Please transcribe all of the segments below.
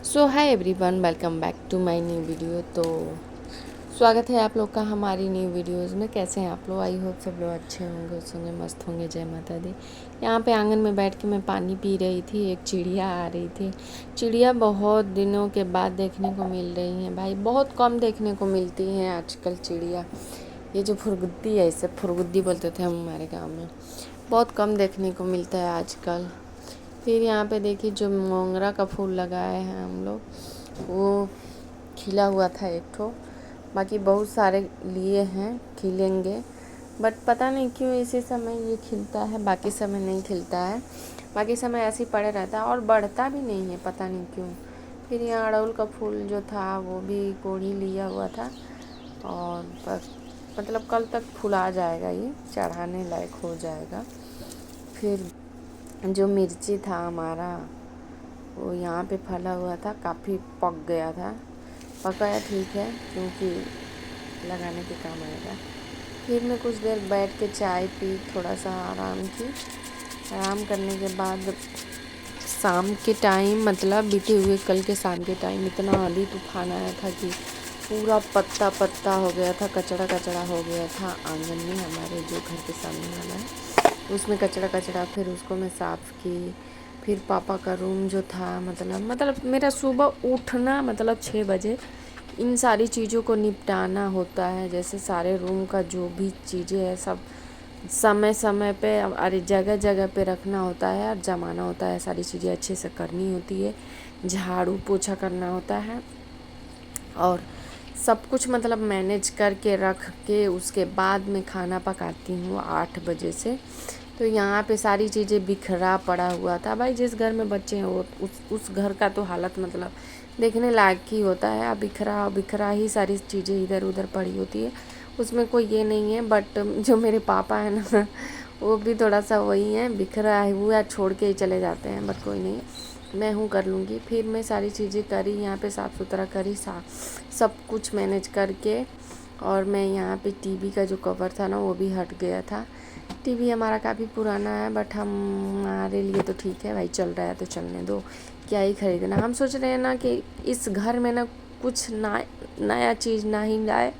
So hi everyone, welcome back to my new video. तो स्वागत है आप लोग का हमारी न्यू वीडियोस में। कैसे हैं आप लोग? आई होप सब लोग अच्छे होंगे, उस होंगे, मस्त होंगे। जय माता दी। यहाँ पे आंगन में बैठ के मैं पानी पी रही थी। एक चिड़िया आ रही थी। चिड़िया बहुत दिनों के बाद देखने को मिल रही हैं भाई, बहुत कम देखने को मिलती हैं आजकल चिड़िया। ये जो फुरगुद्दी है, इसे फुरगुद्दी बोलते थे हम हमारे गाँव में। बहुत कम देखने को मिलता है आजकल। फिर यहाँ पे देखिए जो मोगरा का फूल लगाए हैं हम लोग, वो खिला हुआ था एक ठो। बाकी बहुत सारे लिए हैं, खिलेंगे, बट पता नहीं क्यों इसी समय ये खिलता है, बाकी समय नहीं खिलता है। बाकी समय ऐसे ही पड़े रहता है और बढ़ता भी नहीं है, पता नहीं क्यों। फिर यहाँ अड़हुल का फूल जो था वो भी कोढ़ी लिया हुआ था, और बस मतलब कल तक फुला जाएगा, ये चढ़ाने लायक हो जाएगा। फिर जो मिर्ची था हमारा, वो यहाँ पे फला हुआ था, काफ़ी पक गया था। पकाया ठीक है, क्योंकि लगाने के काम आएगा। फिर मैं कुछ देर बैठ के चाय पी, थोड़ा सा आराम की। आराम करने के बाद शाम के टाइम, मतलब बीते हुए कल के शाम के टाइम, इतना आंधी तूफान आया था कि पूरा पत्ता पत्ता हो गया था, कचड़ा कचड़ा हो गया था आंगन में हमारे, जो घर के सामने वाला है उसमें कचड़ा कचड़ा। फिर उसको मैं साफ़ की। फिर पापा का रूम जो था, मतलब मेरा सुबह उठना मतलब 6 बजे इन सारी चीज़ों को निपटाना होता है। जैसे सारे रूम का जो भी चीज़ें है सब समय समय पे, अरे जगह जगह पे रखना होता है और जमाना होता है। सारी चीज़ें अच्छे से करनी होती है, झाड़ू पोछा करना होता है, और सब कुछ मतलब मैनेज करके रख के उसके बाद मैं खाना पकाती हूँ 8 बजे से। तो यहाँ पे सारी चीज़ें बिखरा पड़ा हुआ था भाई। जिस घर में बच्चे हैं वो उस घर का तो हालत मतलब देखने लायक ही होता है। अब बिखरा बिखरा ही सारी चीज़ें इधर उधर पड़ी होती है, उसमें कोई ये नहीं है। बट जो मेरे पापा है ना वो भी थोड़ा सा वही है, बिखरा हुआ छोड़ के ही चले जाते हैं। बट कोई नहीं, मैं हूँ, कर लूँगी। फिर मैं सारी चीज़ें करी, यहाँ पे साफ़ सुथरा करी, सब कुछ मैनेज करके। और मैं यहाँ पे टीवी का जो कवर था ना वो भी हट गया था। टीवी हमारा काफ़ी पुराना है, बट हमारे लिए तो ठीक है भाई, चल रहा है तो चलने दो, क्या ही खरीदना। हम सोच रहे हैं ना कि इस घर में ना कुछ नया चीज़ ना ही लाए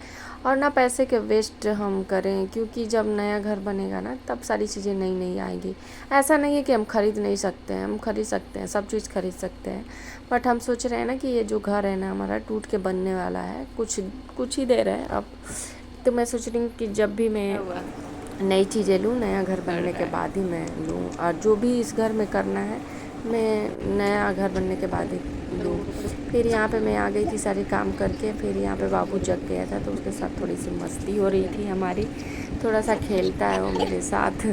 और ना पैसे के वेस्ट हम करें, क्योंकि जब नया घर बनेगा ना तब सारी चीज़ें नई नई आएंगी। ऐसा नहीं है कि हम खरीद नहीं सकते हैं, हम खरीद सकते हैं, सब चीज़ खरीद सकते हैं। बट हम सोच रहे हैं ना कि ये जो घर है ना हमारा टूट के बनने वाला है, कुछ ही देर है अब। तो मैं सोच रही हूँ कि जब भी मैं नई चीज़ें लूँ, नया घर बनने के बाद ही मैं लूँ, और जो भी इस घर में करना है मैं नया घर बनने के बाद ही लूँ। फिर यहाँ पे मैं आ गई थी सारे काम करके। फिर यहाँ पे बाबू जग गया था, तो उसके साथ थोड़ी सी मस्ती हो रही थी हमारी। थोड़ा सा खेलता है वो मेरे साथ।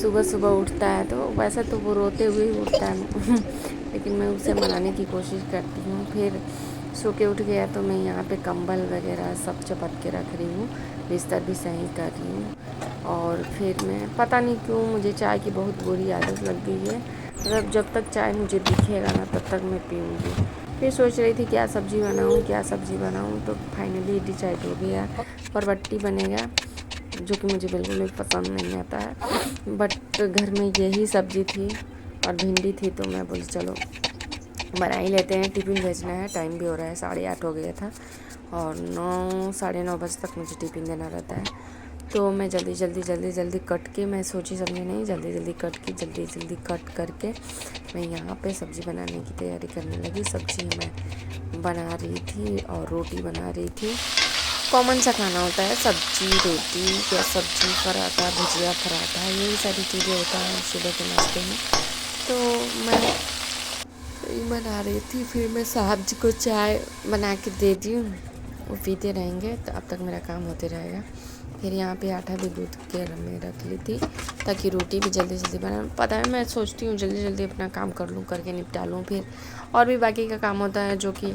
सुबह सुबह उठता है तो वैसे तो वो रोते हुए ही उठता है लेकिन मैं उसे मनाने की कोशिश करती हूँ। फिर सो के उठ गया तो मैं यहाँ पे कंबल वगैरह सब चपट के रख रही हूँ, बिस्तर भी सही कर रही हूँ। और फिर मैं पता नहीं क्यों मुझे चाय की बहुत बुरी आदत लग गई है। मतलब जब तक चाय मुझे दिखेगा ना तब तक मैं पीऊँगी। फिर सोच रही थी क्या सब्ज़ी बनाऊँ, क्या सब्ज़ी बनाऊँ, तो फाइनली डिसाइड हो गया बरबट्टी बनेगा, जो कि मुझे बिल्कुल भी पसंद नहीं आता है। बट घर में यही सब्ज़ी थी और भिंडी थी, तो मैं बोली चलो बना ही लेते हैं। टिफ़िन भेजना है, टाइम भी हो रहा है, 8:30 हो गया था, और 9 साढ़े 9 बजे तक मुझे टिफ़िन देना रहता है। तो मैं जल्दी कट के, मैं सोची समझी नहीं, जल्दी कट करके मैं यहाँ पे सब्ज़ी बनाने की तैयारी करने लगी। सब्ज़ी मैं बना रही थी और रोटी बना रही थी। कॉमन सा खाना होता है, सब्ज़ी रोटी या सब्ज़ी पराठा, भुजिया पराठा, यही सारी चीज़ें होता है सुबह के नाश्ते में। तो मैं बना रही थी। फिर मैं साहब जी को चाय बना के दे दी, वो पीते रहेंगे तो अब तक मेरा काम होते रहेगा। फिर यहाँ पे आटा भी गूँथ के मैं रख ली थी, ताकि रोटी भी जल्दी जल्दी बना। पता है मैं सोचती हूँ जल्दी जल्दी अपना काम कर लूँ, करके निपटा लूँ। फिर और भी बाकी का काम होता है जो कि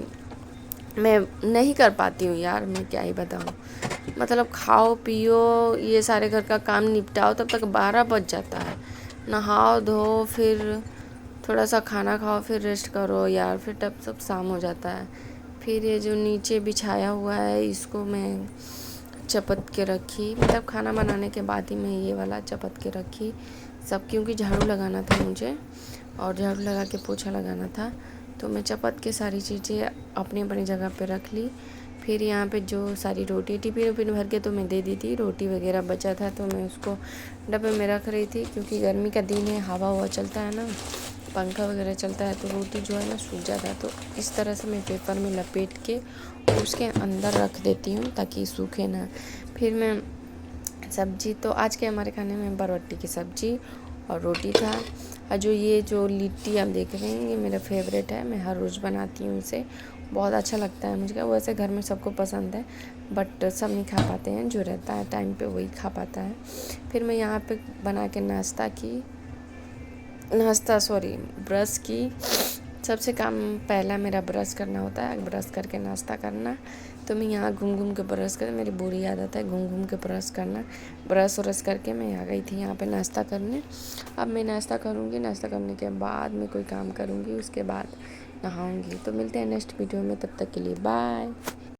मैं नहीं कर पाती हूँ यार, मैं क्या ही बताऊँ। मतलब खाओ पियो, ये सारे घर का काम निपटाओ, तब तक 12 बज जाता है। नहाओ धो, फिर थोड़ा सा खाना खाओ, फिर रेस्ट करो यार, फिर तब सब शाम हो जाता है। फिर ये जो नीचे बिछाया हुआ है इसको मैं चपत के रखी, मतलब खाना बनाने के बाद ही मैं ये वाला चपत के रखी सब, क्योंकि झाड़ू लगाना था मुझे और झाड़ू लगा के पोछा लगाना था। तो मैं चपात के सारी चीज़ें अपनी अपनी जगह पे रख ली। फिर यहाँ पे जो सारी रोटी टिफिन उफिन भर के तो मैं दे दी थी। रोटी वगैरह बचा था तो मैं उसको डब्बे में रख रही थी, क्योंकि गर्मी का दिन है, हवा हुआ चलता है ना, पंखा वगैरह चलता है, तो रोटी जो है ना सूख जाता है। तो इस तरह से मैं पेपर में लपेट के और उसके अंदर रख देती हूँ ताकि सूखे ना। फिर मैं सब्जी, तो आज के हमारे खाने में बरबट्टी की सब्जी और रोटी था। और ये जो लिट्टी आप देख रहे हैं, ये मेरा फेवरेट है, मैं हर रोज़ बनाती हूँ इसे, बहुत अच्छा लगता है मुझे। वैसे घर में सबको पसंद है, बट सब नहीं खा पाते हैं, जो रहता है टाइम पे वही खा पाता है। फिर मैं यहाँ पे बना के ब्रश की। सबसे काम पहला मेरा ब्रश करना होता है, ब्रश करके नाश्ता करना। तो मैं यहाँ घूम घूम के ब्रश कर, मेरी बुरी आदत है घूम घूम के ब्रश करना। ब्रश व्रश करके मैं आ गई थी यहाँ पे नाश्ता करने। अब मैं नाश्ता करूँगी, नाश्ता करने के बाद मैं कोई काम करूँगी, उसके बाद नहाऊँगी। तो मिलते हैं नेक्स्ट वीडियो में, तब तक के लिए बाय।